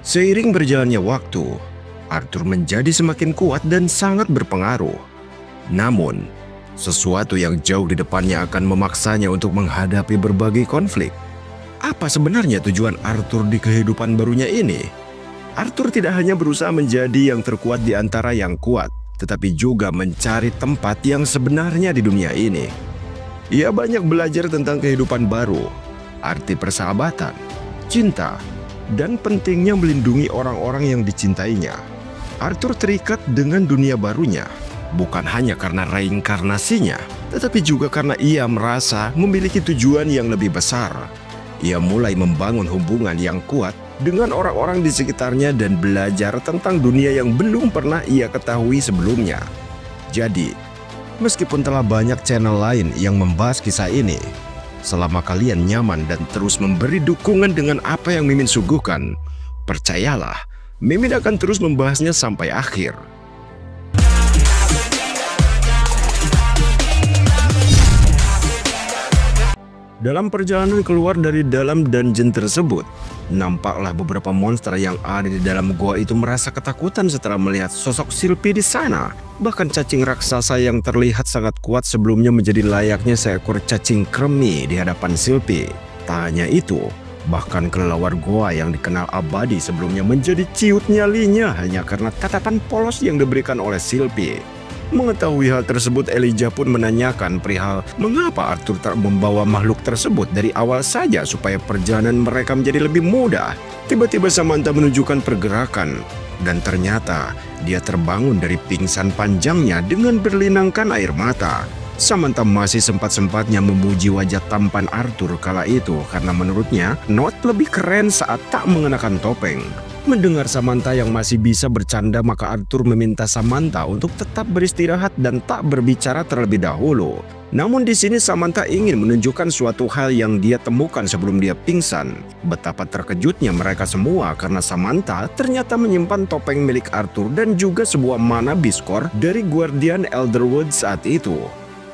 Seiring berjalannya waktu, Arthur menjadi semakin kuat dan sangat berpengaruh. Namun, sesuatu yang jauh di depannya akan memaksanya untuk menghadapi berbagai konflik. Apa sebenarnya tujuan Arthur di kehidupan barunya ini? Arthur tidak hanya berusaha menjadi yang terkuat di antara yang kuat, tetapi juga mencari tempat yang sebenarnya di dunia ini. Ia banyak belajar tentang kehidupan baru, arti persahabatan, cinta, dan pentingnya melindungi orang-orang yang dicintainya. Arthur terikat dengan dunia barunya, bukan hanya karena reinkarnasinya, tetapi juga karena ia merasa memiliki tujuan yang lebih besar. Ia mulai membangun hubungan yang kuat dengan orang-orang di sekitarnya dan belajar tentang dunia yang belum pernah ia ketahui sebelumnya. Jadi, meskipun telah banyak channel lain yang membahas kisah ini, selama kalian nyaman dan terus memberi dukungan dengan apa yang Mimin suguhkan, percayalah, Mimin akan terus membahasnya sampai akhir. Dalam perjalanan keluar dari dalam dungeon tersebut, nampaklah beberapa monster yang ada di dalam gua itu merasa ketakutan setelah melihat sosok Sylphie di sana. Bahkan cacing raksasa yang terlihat sangat kuat sebelumnya menjadi layaknya seekor cacing kremi di hadapan Sylphie. Tak hanya itu, bahkan kelelawar goa yang dikenal abadi sebelumnya menjadi ciut nyalinya hanya karena tatapan polos yang diberikan oleh Sylphie. Mengetahui hal tersebut, Elijah pun menanyakan perihal mengapa Arthur tak membawa makhluk tersebut dari awal saja supaya perjalanan mereka menjadi lebih mudah. Tiba-tiba Samantha menunjukkan pergerakan, dan ternyata dia terbangun dari pingsan panjangnya dengan berlinangkan air mata. Samantha masih sempat-sempatnya memuji wajah tampan Arthur kala itu karena menurutnya Note lebih keren saat tak mengenakan topeng. Mendengar Samantha yang masih bisa bercanda, maka Arthur meminta Samantha untuk tetap beristirahat dan tak berbicara terlebih dahulu. Namun di sini Samantha ingin menunjukkan suatu hal yang dia temukan sebelum dia pingsan. Betapa terkejutnya mereka semua karena Samantha ternyata menyimpan topeng milik Arthur dan juga sebuah mana biskor dari Guardian Elderwood saat itu.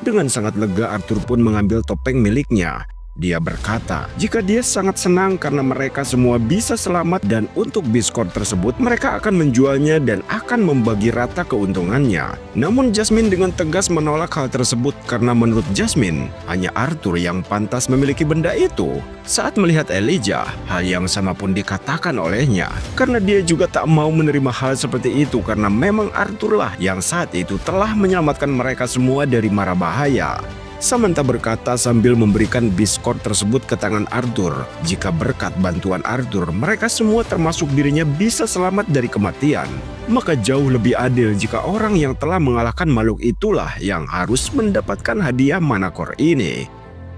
Dengan sangat lega, Arthur pun mengambil topeng miliknya. Dia berkata jika dia sangat senang karena mereka semua bisa selamat dan untuk biskor tersebut mereka akan menjualnya dan akan membagi rata keuntungannya. Namun Jasmine dengan tegas menolak hal tersebut karena menurut Jasmine hanya Arthur yang pantas memiliki benda itu. Saat melihat Elijah, hal yang sama pun dikatakan olehnya karena dia juga tak mau menerima hal seperti itu karena memang Arthur lah yang saat itu telah menyelamatkan mereka semua dari mara bahaya. Samantha berkata sambil memberikan biskor tersebut ke tangan Arthur. Jika berkat bantuan Arthur, mereka semua termasuk dirinya bisa selamat dari kematian. Maka jauh lebih adil jika orang yang telah mengalahkan makhluk itulah yang harus mendapatkan hadiah manakor ini.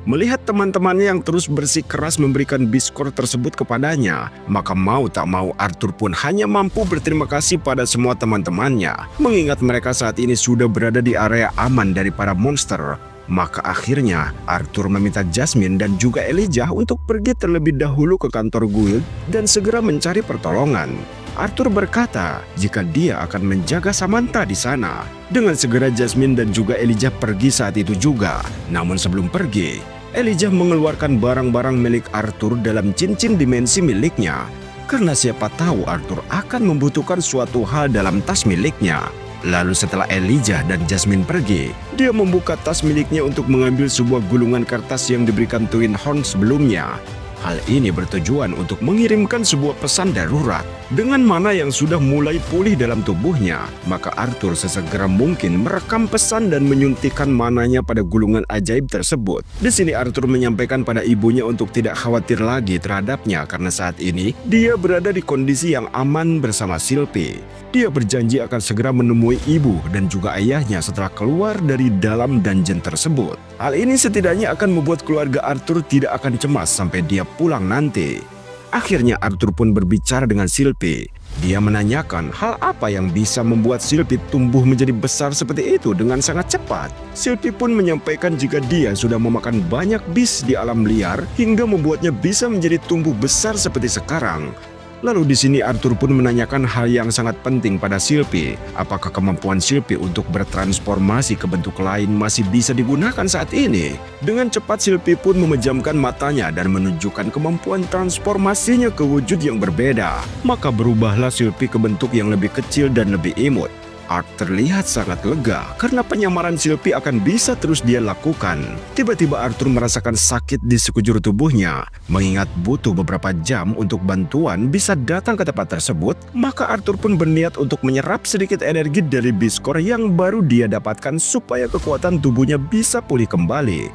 Melihat teman-temannya yang terus bersikeras memberikan biskor tersebut kepadanya, maka mau tak mau Arthur pun hanya mampu berterima kasih pada semua teman-temannya. Mengingat mereka saat ini sudah berada di area aman dari para monster, maka akhirnya Arthur meminta Jasmine dan juga Elijah untuk pergi terlebih dahulu ke kantor guild dan segera mencari pertolongan. Arthur berkata jika dia akan menjaga Samantha di sana. Dengan segera Jasmine dan juga Elijah pergi saat itu juga. Namun sebelum pergi, Elijah mengeluarkan barang-barang milik Arthur dalam cincin dimensi miliknya. Karena siapa tahu Arthur akan membutuhkan suatu hal dalam tas miliknya. Lalu setelah Elijah dan Jasmine pergi, dia membuka tas miliknya untuk mengambil sebuah gulungan kertas yang diberikan Twin Horn sebelumnya. Hal ini bertujuan untuk mengirimkan sebuah pesan darurat. Dengan mana yang sudah mulai pulih dalam tubuhnya, maka Arthur sesegera mungkin merekam pesan dan menyuntikkan mananya pada gulungan ajaib tersebut. Di sini Arthur menyampaikan pada ibunya untuk tidak khawatir lagi terhadapnya karena saat ini dia berada di kondisi yang aman bersama Sylphie. Dia berjanji akan segera menemui ibu dan juga ayahnya setelah keluar dari dalam dungeon tersebut. Hal ini setidaknya akan membuat keluarga Arthur tidak akan cemas sampai dia pulang nanti. Akhirnya Arthur pun berbicara dengan Sylphie. Dia menanyakan hal apa yang bisa membuat Sylphie tumbuh menjadi besar seperti itu dengan sangat cepat. Sylphie pun menyampaikan jika dia sudah memakan banyak beast di alam liar hingga membuatnya bisa menjadi tumbuh besar seperti sekarang. Lalu di sini Arthur pun menanyakan hal yang sangat penting pada Sylvie. Apakah kemampuan Sylvie untuk bertransformasi ke bentuk lain masih bisa digunakan saat ini? Dengan cepat Sylvie pun memejamkan matanya dan menunjukkan kemampuan transformasinya ke wujud yang berbeda. Maka berubahlah Sylvie ke bentuk yang lebih kecil dan lebih imut. Art terlihat sangat lega karena penyamaran Sylvie akan bisa terus dia lakukan. Tiba-tiba Arthur merasakan sakit di sekujur tubuhnya. Mengingat butuh beberapa jam untuk bantuan bisa datang ke tempat tersebut, maka Arthur pun berniat untuk menyerap sedikit energi dari Biscore yang baru dia dapatkan supaya kekuatan tubuhnya bisa pulih kembali.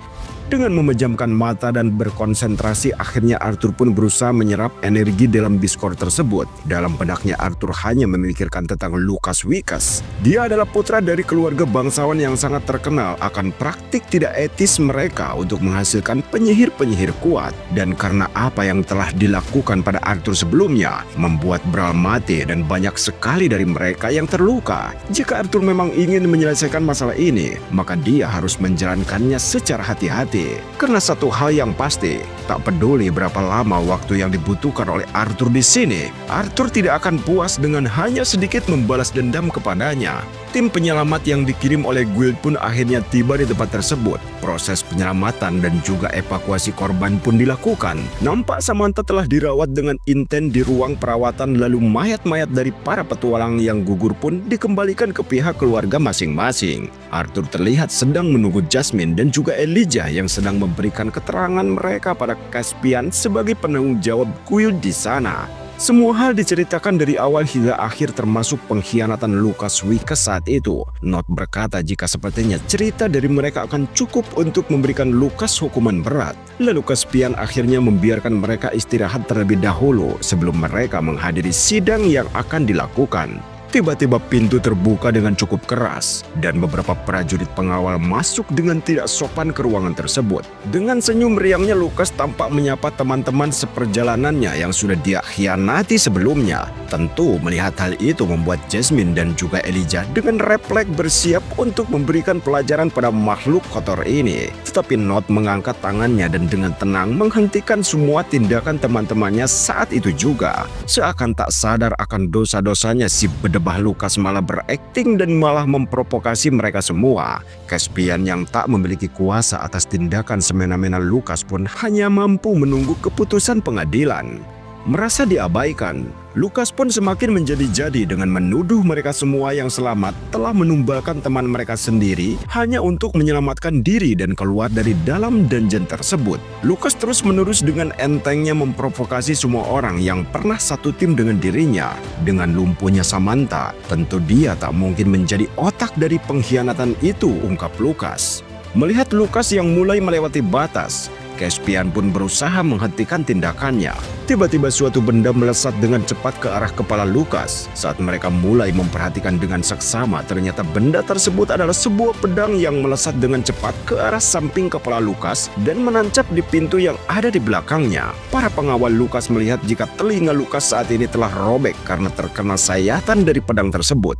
Dengan memejamkan mata dan berkonsentrasi, akhirnya Arthur pun berusaha menyerap energi dalam Biscore tersebut. Dalam benaknya Arthur hanya memikirkan tentang Lucas Wickes. Dia adalah putra dari keluarga bangsawan yang sangat terkenal akan praktik tidak etis mereka untuk menghasilkan penyihir-penyihir kuat. Dan karena apa yang telah dilakukan pada Arthur sebelumnya, membuat Brawl mati dan banyak sekali dari mereka yang terluka. Jika Arthur memang ingin menyelesaikan masalah ini, maka dia harus menjalankannya secara hati-hati. Karena satu hal yang pasti, tak peduli berapa lama waktu yang dibutuhkan oleh Arthur di sini, Arthur tidak akan puas dengan hanya sedikit membalas dendam kepadanya. Tim penyelamat yang dikirim oleh Guild pun akhirnya tiba di tempat tersebut. Proses penyelamatan dan juga evakuasi korban pun dilakukan. Nampak Samantha telah dirawat dengan intens di ruang perawatan, lalu mayat-mayat dari para petualang yang gugur pun dikembalikan ke pihak keluarga masing-masing. Arthur terlihat sedang menunggu Jasmine dan juga Elijah yang sedang memberikan keterangan mereka pada Caspian sebagai penanggung jawab Guild di sana. Semua hal diceritakan dari awal hingga akhir termasuk pengkhianatan Lucas Wickes saat itu. Not berkata jika sepertinya cerita dari mereka akan cukup untuk memberikan Lucas hukuman berat. Lalu Caspian akhirnya membiarkan mereka istirahat terlebih dahulu sebelum mereka menghadiri sidang yang akan dilakukan. Tiba-tiba pintu terbuka dengan cukup keras dan beberapa prajurit pengawal masuk dengan tidak sopan ke ruangan tersebut. Dengan senyum riangnya Lucas tampak menyapa teman-teman seperjalanannya yang sudah dia khianati sebelumnya. Tentu melihat hal itu membuat Jasmine dan juga Elijah dengan refleks bersiap untuk memberikan pelajaran pada makhluk kotor ini. Tetapi Not mengangkat tangannya dan dengan tenang menghentikan semua tindakan teman-temannya saat itu juga. Seakan tak sadar akan dosa-dosanya, si bedebah Lucas malah berakting dan malah memprovokasi mereka semua. Caspian yang tak memiliki kuasa atas tindakan semena-mena Lucas pun hanya mampu menunggu keputusan pengadilan. Merasa diabaikan, Lucas pun semakin menjadi-jadi dengan menuduh mereka semua yang selamat telah menumbalkan teman mereka sendiri hanya untuk menyelamatkan diri dan keluar dari dalam dungeon tersebut. Lucas terus-menerus dengan entengnya memprovokasi semua orang yang pernah satu tim dengan dirinya. Dengan lumpuhnya Samantha, tentu dia tak mungkin menjadi otak dari pengkhianatan itu, ungkap Lucas. Melihat Lucas yang mulai melewati batas, Caspian pun berusaha menghentikan tindakannya. Tiba-tiba suatu benda melesat dengan cepat ke arah kepala Lucas. Saat mereka mulai memperhatikan dengan seksama, ternyata benda tersebut adalah sebuah pedang yang melesat dengan cepat ke arah samping kepala Lucas dan menancap di pintu yang ada di belakangnya. Para pengawal Lucas melihat jika telinga Lucas saat ini telah robek karena terkena sayatan dari pedang tersebut.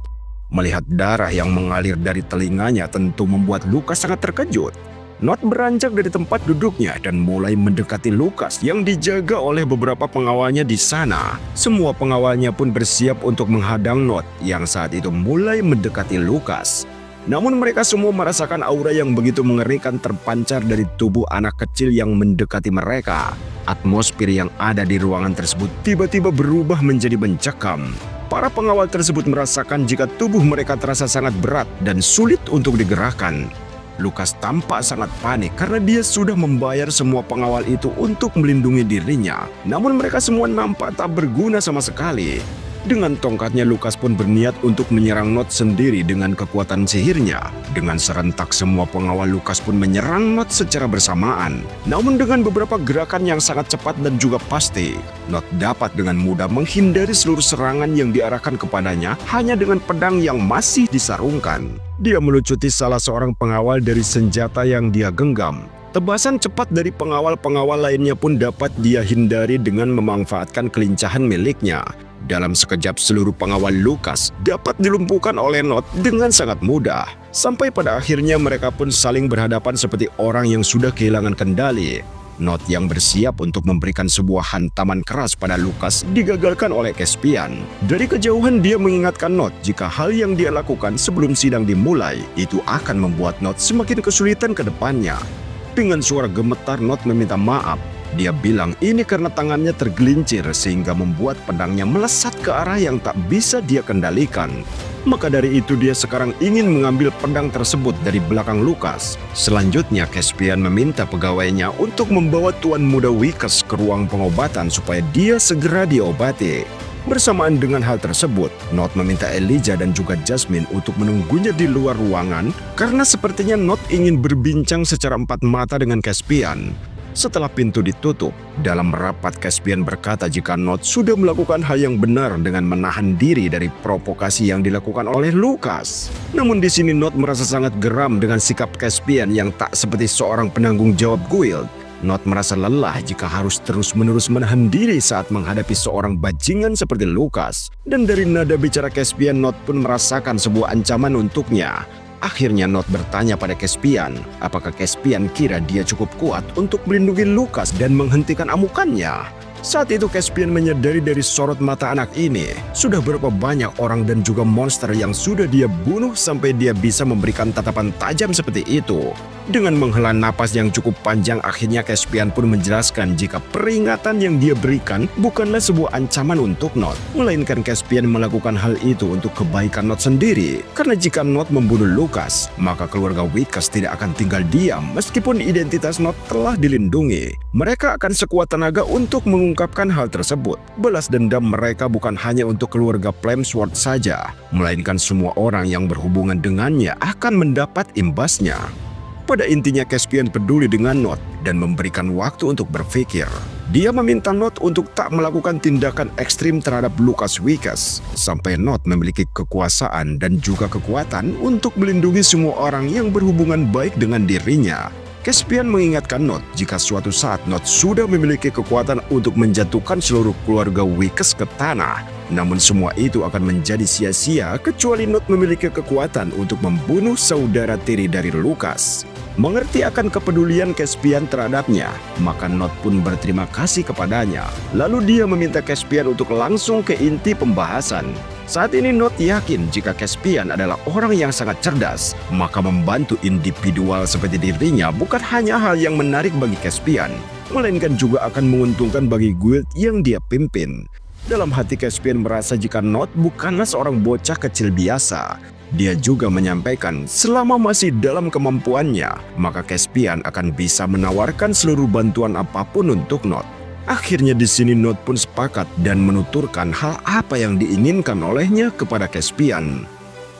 Melihat darah yang mengalir dari telinganya tentu membuat Lucas sangat terkejut. Not beranjak dari tempat duduknya dan mulai mendekati Lucas yang dijaga oleh beberapa pengawalnya di sana. Semua pengawalnya pun bersiap untuk menghadang Not yang saat itu mulai mendekati Lucas. Namun mereka semua merasakan aura yang begitu mengerikan terpancar dari tubuh anak kecil yang mendekati mereka. Atmosfer yang ada di ruangan tersebut tiba-tiba berubah menjadi mencekam. Para pengawal tersebut merasakan jika tubuh mereka terasa sangat berat dan sulit untuk digerakkan. Lucas tampak sangat panik karena dia sudah membayar semua pengawal itu untuk melindungi dirinya. Namun mereka semua nampak tak berguna sama sekali. Dengan tongkatnya Lucas pun berniat untuk menyerang Not sendiri dengan kekuatan sihirnya. Dengan serentak semua pengawal Lucas pun menyerang Not secara bersamaan. Namun dengan beberapa gerakan yang sangat cepat dan juga pasti, Not dapat dengan mudah menghindari seluruh serangan yang diarahkan kepadanya hanya dengan pedang yang masih disarungkan. Dia melucuti salah seorang pengawal dari senjata yang dia genggam. Tebasan cepat dari pengawal-pengawal lainnya pun dapat dia hindari dengan memanfaatkan kelincahan miliknya. Dalam sekejap seluruh pengawal Lucas dapat dilumpuhkan oleh Not dengan sangat mudah. Sampai pada akhirnya mereka pun saling berhadapan seperti orang yang sudah kehilangan kendali. Not yang bersiap untuk memberikan sebuah hantaman keras pada Lukas digagalkan oleh Caspian. Dari kejauhan dia mengingatkan Not jika hal yang dia lakukan sebelum sidang dimulai itu akan membuat Not semakin kesulitan ke depannya. Dengan suara gemetar Not meminta maaf. Dia bilang ini karena tangannya tergelincir sehingga membuat pedangnya melesat ke arah yang tak bisa dia kendalikan. Maka dari itu dia sekarang ingin mengambil pedang tersebut dari belakang Lukas. Selanjutnya Caspian meminta pegawainya untuk membawa Tuan Muda Wickes ke ruang pengobatan supaya dia segera diobati. Bersamaan dengan hal tersebut, Not meminta Elijah dan juga Jasmine untuk menunggunya di luar ruangan karena sepertinya Not ingin berbincang secara empat mata dengan Caspian. Setelah pintu ditutup, dalam rapat Caspian berkata jika Not sudah melakukan hal yang benar dengan menahan diri dari provokasi yang dilakukan oleh Lukas. Namun di sini Not merasa sangat geram dengan sikap Caspian yang tak seperti seorang penanggung jawab guild. Not merasa lelah jika harus terus-menerus menahan diri saat menghadapi seorang bajingan seperti Lukas. Dan dari nada bicara Caspian, Not pun merasakan sebuah ancaman untuknya. Akhirnya Not bertanya pada Caspian, apakah Caspian kira dia cukup kuat untuk melindungi Lukas dan menghentikan amukannya. Saat itu Caspian menyadari dari sorot mata anak ini, sudah berapa banyak orang dan juga monster yang sudah dia bunuh sampai dia bisa memberikan tatapan tajam seperti itu. Dengan menghela napas yang cukup panjang, akhirnya Caspian pun menjelaskan jika peringatan yang dia berikan bukanlah sebuah ancaman untuk Not, melainkan Caspian melakukan hal itu untuk kebaikan Not sendiri. Karena jika Not membunuh Lukas, maka keluarga Wickes tidak akan tinggal diam meskipun identitas Not telah dilindungi. Mereka akan sekuat tenaga untuk mengungkapkan hal tersebut. Balas dendam mereka bukan hanya untuk keluarga Flamesworth saja, melainkan semua orang yang berhubungan dengannya akan mendapat imbasnya. Pada intinya Caspian peduli dengan Not dan memberikan waktu untuk berpikir. Dia meminta Not untuk tak melakukan tindakan ekstrim terhadap Lukas Wickes sampai Not memiliki kekuasaan dan juga kekuatan untuk melindungi semua orang yang berhubungan baik dengan dirinya. Caspian mengingatkan Not jika suatu saat Not sudah memiliki kekuatan untuk menjatuhkan seluruh keluarga Wickes ke tanah. Namun semua itu akan menjadi sia-sia kecuali Not memiliki kekuatan untuk membunuh saudara tiri dari Lukas. Mengerti akan kepedulian Caspian terhadapnya, maka Not pun berterima kasih kepadanya. Lalu dia meminta Caspian untuk langsung ke inti pembahasan. Saat ini Not yakin jika Caspian adalah orang yang sangat cerdas, maka membantu individual seperti dirinya bukan hanya hal yang menarik bagi Caspian, melainkan juga akan menguntungkan bagi guild yang dia pimpin. Dalam hati Caspian merasa jika Not bukanlah seorang bocah kecil biasa. Dia juga menyampaikan selama masih dalam kemampuannya, maka Caspian akan bisa menawarkan seluruh bantuan apapun untuk Not. Akhirnya di sini Not pun sepakat dan menuturkan hal apa yang diinginkan olehnya kepada Caspian.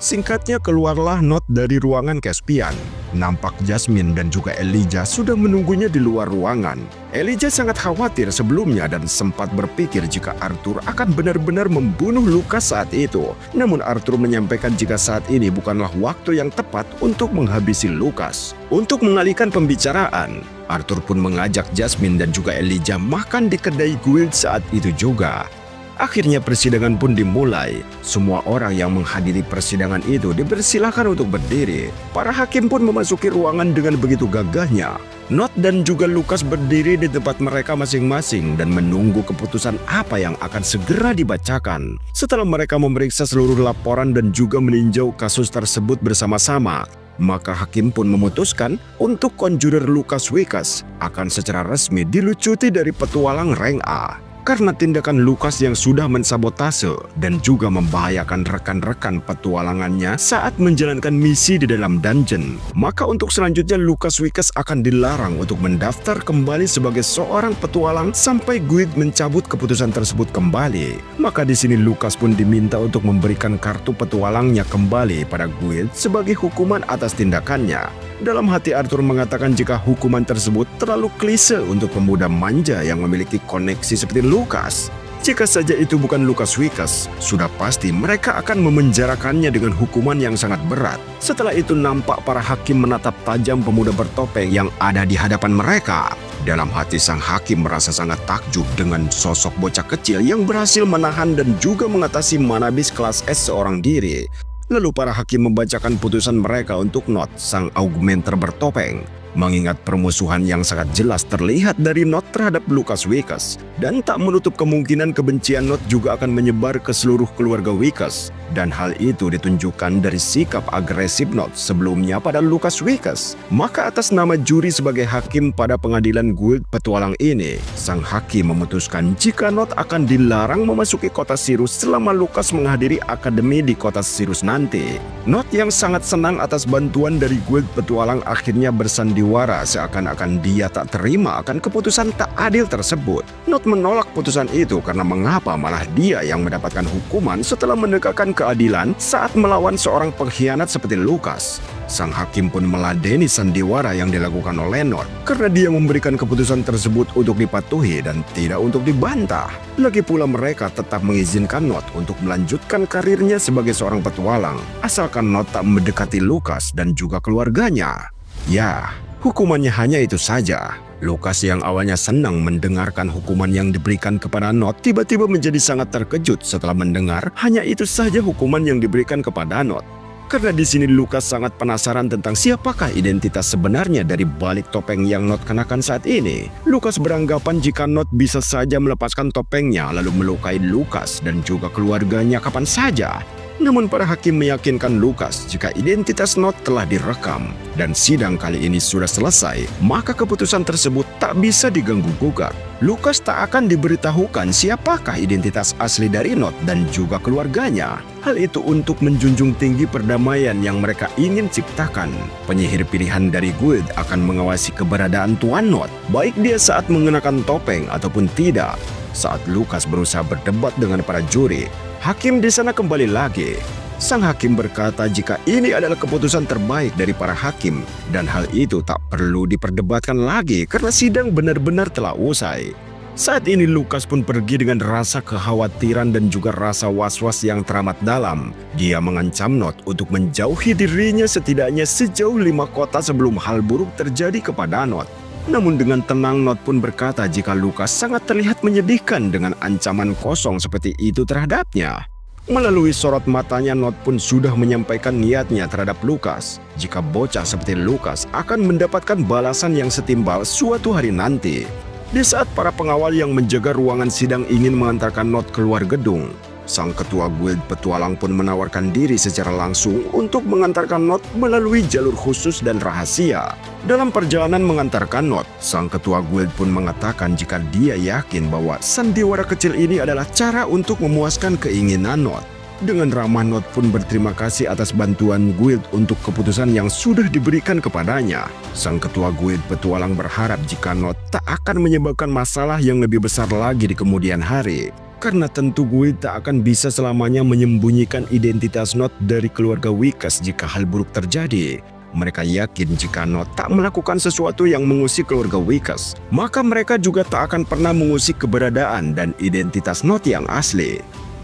Singkatnya keluarlah Not dari ruangan Caspian. Nampak Jasmine dan juga Elijah sudah menunggunya di luar ruangan. Elijah sangat khawatir sebelumnya dan sempat berpikir jika Arthur akan benar-benar membunuh Lukas saat itu. Namun Arthur menyampaikan jika saat ini bukanlah waktu yang tepat untuk menghabisi Lukas. Untuk mengalihkan pembicaraan, Arthur pun mengajak Jasmine dan juga Elijah makan di kedai guild saat itu juga. Akhirnya persidangan pun dimulai. Semua orang yang menghadiri persidangan itu dipersilakan untuk berdiri. Para hakim pun memasuki ruangan dengan begitu gagahnya. Not dan juga Lukas berdiri di tempat mereka masing-masing dan menunggu keputusan apa yang akan segera dibacakan. Setelah mereka memeriksa seluruh laporan dan juga meninjau kasus tersebut bersama-sama, maka hakim pun memutuskan untuk Conjurer Lukas Wickes akan secara resmi dilucuti dari petualang rank A. Karena tindakan Lukas yang sudah mensabotase dan juga membahayakan rekan-rekan petualangannya saat menjalankan misi di dalam dungeon, maka untuk selanjutnya Lukas Wickes akan dilarang untuk mendaftar kembali sebagai seorang petualang sampai guild mencabut keputusan tersebut kembali. Maka di sini Lukas pun diminta untuk memberikan kartu petualangnya kembali pada guild sebagai hukuman atas tindakannya. Dalam hati Arthur mengatakan jika hukuman tersebut terlalu klise untuk pemuda manja yang memiliki koneksi seperti Lukas. Jika saja itu bukan Lukas Wickes, sudah pasti mereka akan memenjarakannya dengan hukuman yang sangat berat. Setelah itu nampak para hakim menatap tajam pemuda bertopeng yang ada di hadapan mereka. Dalam hati sang hakim merasa sangat takjub dengan sosok bocah kecil yang berhasil menahan dan juga mengatasi manabis kelas S seorang diri. Lalu para hakim membacakan putusan mereka untuk Not, sang augmenter bertopeng. mengingat permusuhan yang sangat jelas terlihat dari Not terhadap Lucas Wickes, dan tak menutup kemungkinan kebencian Not juga akan menyebar ke seluruh keluarga Wickes. Dan hal itu ditunjukkan dari sikap agresif Not sebelumnya pada Lucas Wickes. Maka atas nama juri sebagai hakim pada pengadilan guild petualang ini, sang hakim memutuskan jika Not akan dilarang memasuki kota Sirus selama Lucas menghadiri akademi di kota Sirus nanti. Not yang sangat senang atas bantuan dari guild petualang akhirnya bersandiwara seakan-akan dia tak terima akan keputusan tak adil tersebut. Not menolak putusan itu karena mengapa malah dia yang mendapatkan hukuman setelah menegakkan keadilan saat melawan seorang pengkhianat seperti Lucas. Sang hakim pun meladeni sandiwara yang dilakukan oleh Not karena dia memberikan keputusan tersebut untuk dipatuhi dan tidak untuk dibantah. Lagi pula mereka tetap mengizinkan Not untuk melanjutkan karirnya sebagai seorang petualang, asalkan Not tak mendekati Lucas dan juga keluarganya. Ya, hukumannya hanya itu saja. Lucas yang awalnya senang mendengarkan hukuman yang diberikan kepada Not tiba-tiba menjadi sangat terkejut setelah mendengar hanya itu saja hukuman yang diberikan kepada Not. Karena di sini Lucas sangat penasaran tentang siapakah identitas sebenarnya dari balik topeng yang Not kenakan saat ini. Lucas beranggapan jika Not bisa saja melepaskan topengnya lalu melukai Lucas dan juga keluarganya kapan saja. Namun para hakim meyakinkan Lucas jika identitas Not telah direkam dan sidang kali ini sudah selesai, maka keputusan tersebut tak bisa diganggu-gugat. Lucas tak akan diberitahukan siapakah identitas asli dari Not dan juga keluarganya. Hal itu untuk menjunjung tinggi perdamaian yang mereka ingin ciptakan. Penyihir pilihan dari guild akan mengawasi keberadaan Tuan Not, baik dia saat mengenakan topeng ataupun tidak. Saat Lucas berusaha berdebat dengan para juri, hakim di sana kembali lagi. Sang hakim berkata jika ini adalah keputusan terbaik dari para hakim dan hal itu tak perlu diperdebatkan lagi karena sidang benar-benar telah usai. Saat ini Lucas pun pergi dengan rasa kekhawatiran dan juga rasa was-was yang teramat dalam. Dia mengancam Not untuk menjauhi dirinya setidaknya sejauh 5 kota sebelum hal buruk terjadi kepada Not. Namun dengan tenang Not pun berkata jika Lucas sangat terlihat menyedihkan dengan ancaman kosong seperti itu terhadapnya. Melalui sorot matanya Not pun sudah menyampaikan niatnya terhadap Lucas jika bocah seperti Lucas akan mendapatkan balasan yang setimbal suatu hari nanti. Di saat para pengawal yang menjaga ruangan sidang ingin mengantarkan Not keluar gedung, sang ketua guild petualang pun menawarkan diri secara langsung untuk mengantarkan Not melalui jalur khusus dan rahasia. Dalam perjalanan mengantarkan Not, sang ketua guild pun mengatakan jika dia yakin bahwa sandiwara kecil ini adalah cara untuk memuaskan keinginan Not. Dengan ramah Not pun berterima kasih atas bantuan guild untuk keputusan yang sudah diberikan kepadanya. Sang ketua guild petualang berharap jika Not tak akan menyebabkan masalah yang lebih besar lagi di kemudian hari. Karena tentu guild tak akan bisa selamanya menyembunyikan identitas Not dari keluarga Wickes jika hal buruk terjadi. Mereka yakin jika Not tak melakukan sesuatu yang mengusik keluarga Wickes, maka mereka juga tak akan pernah mengusik keberadaan dan identitas Not yang asli.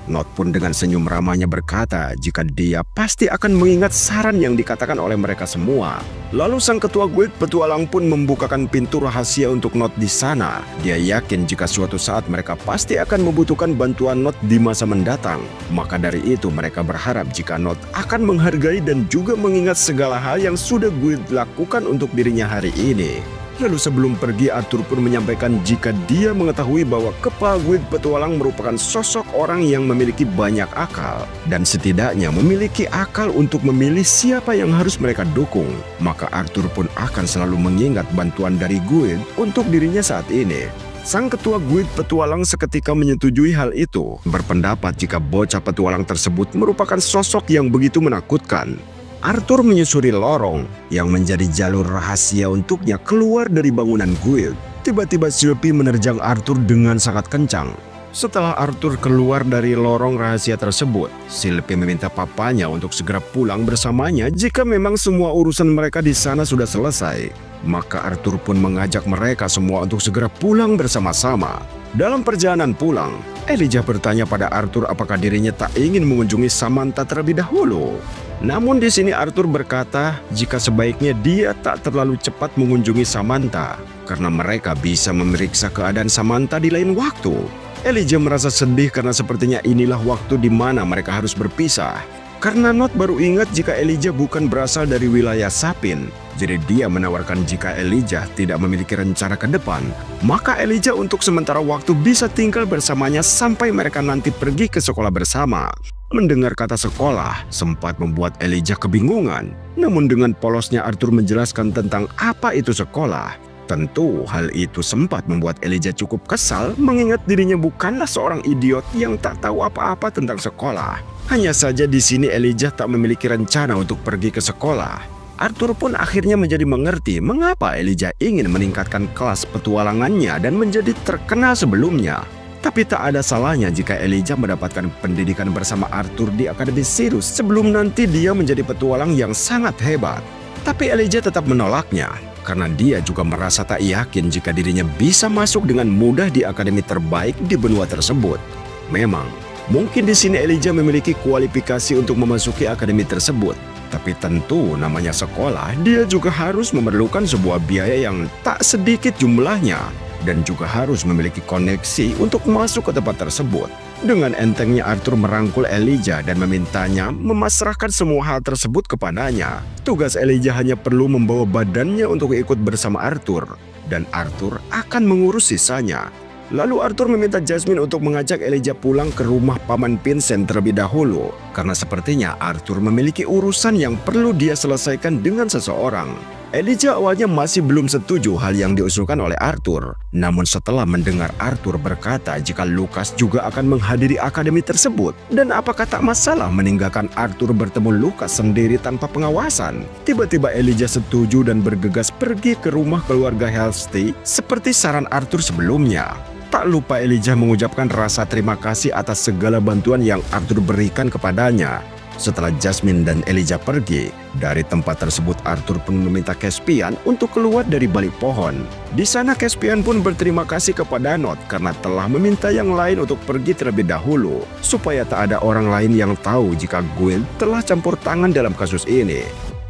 Not pun dengan senyum ramahnya berkata jika dia pasti akan mengingat saran yang dikatakan oleh mereka semua. Lalu sang ketua guild petualang pun membukakan pintu rahasia untuk Not di sana. Dia yakin jika suatu saat mereka pasti akan membutuhkan bantuan Not di masa mendatang. Maka dari itu mereka berharap jika Not akan menghargai dan juga mengingat segala hal yang sudah guild lakukan untuk dirinya hari ini. Lalu sebelum pergi Arthur pun menyampaikan jika dia mengetahui bahwa kepala guild petualang merupakan sosok orang yang memiliki banyak akal dan setidaknya memiliki akal untuk memilih siapa yang harus mereka dukung. Maka Arthur pun akan selalu mengingat bantuan dari guild untuk dirinya saat ini. Sang ketua guild petualang seketika menyetujui hal itu, berpendapat jika bocah petualang tersebut merupakan sosok yang begitu menakutkan. Arthur menyusuri lorong yang menjadi jalur rahasia untuknya keluar dari bangunan guild. Tiba-tiba Sylvie menerjang Arthur dengan sangat kencang. Setelah Arthur keluar dari lorong rahasia tersebut, Sylvie meminta papanya untuk segera pulang bersamanya jika memang semua urusan mereka di sana sudah selesai. Maka Arthur pun mengajak mereka semua untuk segera pulang bersama-sama. Dalam perjalanan pulang, Elijah bertanya pada Arthur apakah dirinya tak ingin mengunjungi Samantha terlebih dahulu. Namun di sini Arthur berkata jika sebaiknya dia tak terlalu cepat mengunjungi Samantha karena mereka bisa memeriksa keadaan Samantha di lain waktu. Elijah merasa sedih karena sepertinya inilah waktu di mana mereka harus berpisah. Karena Note baru ingat jika Elijah bukan berasal dari wilayah Sapin, jadi dia menawarkan jika Elijah tidak memiliki rencana ke depan, maka Elijah untuk sementara waktu bisa tinggal bersamanya sampai mereka nanti pergi ke sekolah bersama. Mendengar kata sekolah sempat membuat Elijah kebingungan, namun dengan polosnya Arthur menjelaskan tentang apa itu sekolah. Tentu hal itu sempat membuat Elijah cukup kesal mengingat dirinya bukanlah seorang idiot yang tak tahu apa-apa tentang sekolah. Hanya saja di sini Elijah tak memiliki rencana untuk pergi ke sekolah. Arthur pun akhirnya menjadi mengerti mengapa Elijah ingin meningkatkan kelas petualangannya dan menjadi terkenal sebelumnya. Tapi tak ada salahnya jika Elijah mendapatkan pendidikan bersama Arthur di Akademi Sirius sebelum nanti dia menjadi petualang yang sangat hebat. Tapi Elijah tetap menolaknya karena dia juga merasa tak yakin jika dirinya bisa masuk dengan mudah di akademi terbaik di benua tersebut. Memang, mungkin di sini Elijah memiliki kualifikasi untuk memasuki akademi tersebut. Tapi tentu namanya sekolah, dia juga harus memerlukan sebuah biaya yang tak sedikit jumlahnya. Dan juga harus memiliki koneksi untuk masuk ke tempat tersebut. Dengan entengnya Arthur merangkul Elijah dan memintanya memasrahkan semua hal tersebut kepadanya. Tugas Elijah hanya perlu membawa badannya untuk ikut bersama Arthur. Dan Arthur akan mengurus sisanya. Lalu Arthur meminta Jasmine untuk mengajak Elijah pulang ke rumah Paman Vincent terlebih dahulu. Karena sepertinya Arthur memiliki urusan yang perlu dia selesaikan dengan seseorang. Elijah awalnya masih belum setuju hal yang diusulkan oleh Arthur. Namun setelah mendengar Arthur berkata jika Lucas juga akan menghadiri akademi tersebut, dan apakah tak masalah meninggalkan Arthur bertemu Lucas sendiri tanpa pengawasan, tiba-tiba Elijah setuju dan bergegas pergi ke rumah keluarga Halstead seperti saran Arthur sebelumnya. Tak lupa Elijah mengucapkan rasa terima kasih atas segala bantuan yang Arthur berikan kepadanya. Setelah Jasmine dan Elijah pergi dari tempat tersebut, Arthur pun meminta Caspian untuk keluar dari balik pohon. Di sana Caspian pun berterima kasih kepada Note karena telah meminta yang lain untuk pergi terlebih dahulu, supaya tak ada orang lain yang tahu jika Gwen telah campur tangan dalam kasus ini.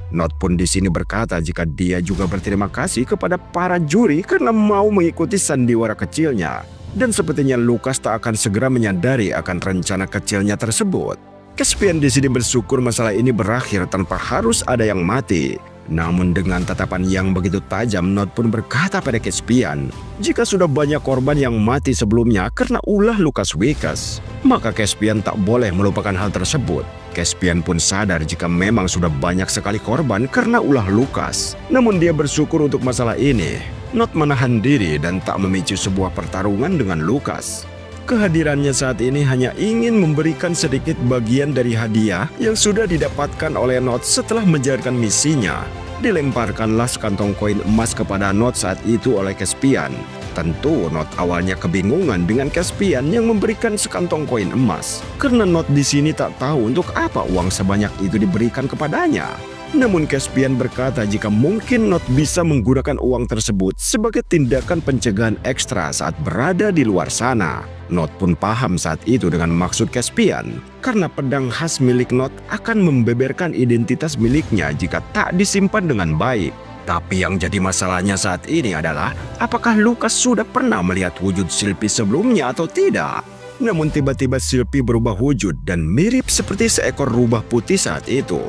Note pun di sini berkata jika dia juga berterima kasih kepada para juri karena mau mengikuti sandiwara kecilnya. Dan sepertinya Lucas tak akan segera menyadari akan rencana kecilnya tersebut. Caspian di sini bersyukur masalah ini berakhir tanpa harus ada yang mati. Namun dengan tatapan yang begitu tajam, Note pun berkata pada Caspian, jika sudah banyak korban yang mati sebelumnya karena ulah Lucas Wickes, maka Caspian tak boleh melupakan hal tersebut. Caspian pun sadar jika memang sudah banyak sekali korban karena ulah Lucas. Namun dia bersyukur untuk masalah ini. Note menahan diri dan tak memicu sebuah pertarungan dengan Lucas. Kehadirannya saat ini hanya ingin memberikan sedikit bagian dari hadiah yang sudah didapatkan oleh Note setelah menjalankan misinya. Dilemparkanlah sekantong koin emas kepada Note saat itu oleh Caspian. Tentu Note awalnya kebingungan dengan Caspian yang memberikan sekantong koin emas, karena Note di sini tak tahu untuk apa uang sebanyak itu diberikan kepadanya. Namun Caspian berkata jika mungkin Note bisa menggunakan uang tersebut sebagai tindakan pencegahan ekstra saat berada di luar sana. Note pun paham saat itu dengan maksud Caspian, karena pedang khas milik Note akan membeberkan identitas miliknya jika tak disimpan dengan baik. Tapi yang jadi masalahnya saat ini adalah apakah Lucas sudah pernah melihat wujud Sylvie sebelumnya atau tidak. Namun tiba-tiba Sylvie berubah wujud dan mirip seperti seekor rubah putih saat itu.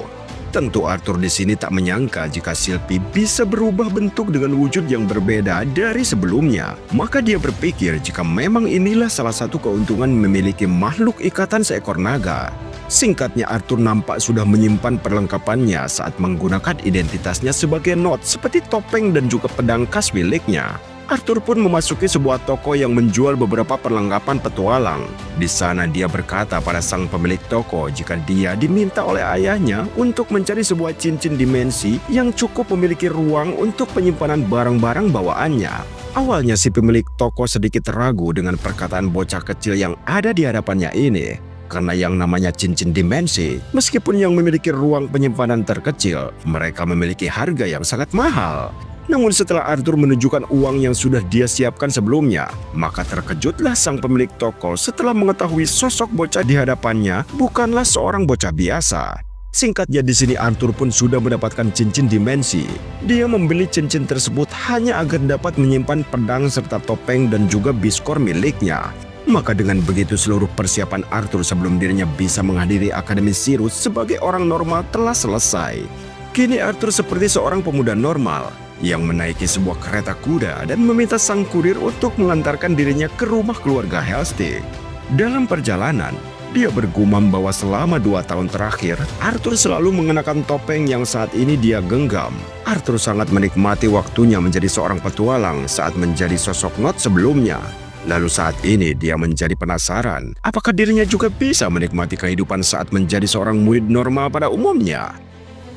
Tentu Arthur di sini tak menyangka jika Sylvie bisa berubah bentuk dengan wujud yang berbeda dari sebelumnya. Maka dia berpikir jika memang inilah salah satu keuntungan memiliki makhluk ikatan seekor naga. Singkatnya Arthur nampak sudah menyimpan perlengkapannya saat menggunakan identitasnya sebagai Note seperti topeng dan juga pedang khas miliknya. Arthur pun memasuki sebuah toko yang menjual beberapa perlengkapan petualang. Di sana dia berkata pada sang pemilik toko jika dia diminta oleh ayahnya untuk mencari sebuah cincin dimensi yang cukup memiliki ruang untuk penyimpanan barang-barang bawaannya. Awalnya si pemilik toko sedikit ragu dengan perkataan bocah kecil yang ada di hadapannya ini. Karena yang namanya cincin dimensi, meskipun yang memiliki ruang penyimpanan terkecil, mereka memiliki harga yang sangat mahal. Namun setelah Arthur menunjukkan uang yang sudah dia siapkan sebelumnya, maka terkejutlah sang pemilik toko setelah mengetahui sosok bocah di hadapannya bukanlah seorang bocah biasa. Singkatnya di sini Arthur pun sudah mendapatkan cincin dimensi. Dia membeli cincin tersebut hanya agar dapat menyimpan pedang serta topeng dan juga biskor miliknya. Maka dengan begitu seluruh persiapan Arthur sebelum dirinya bisa menghadiri Akademi Sirius sebagai orang normal telah selesai. Kini Arthur seperti seorang pemuda normal yang menaiki sebuah kereta kuda dan meminta sang kurir untuk mengantarkan dirinya ke rumah keluarga Halstead. Dalam perjalanan, dia bergumam bahwa selama 2 tahun terakhir, Arthur selalu mengenakan topeng yang saat ini dia genggam. Arthur sangat menikmati waktunya menjadi seorang petualang saat menjadi sosok Not sebelumnya. Lalu saat ini dia menjadi penasaran, apakah dirinya juga bisa menikmati kehidupan saat menjadi seorang murid normal pada umumnya?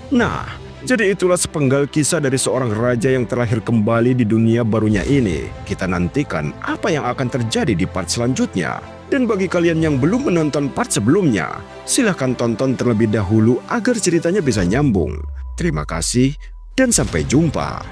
Nah, jadi itulah sepenggal kisah dari seorang raja yang terlahir kembali di dunia barunya ini. Kita nantikan apa yang akan terjadi di part selanjutnya. Dan bagi kalian yang belum menonton part sebelumnya, silahkan tonton terlebih dahulu agar ceritanya bisa nyambung. Terima kasih dan sampai jumpa.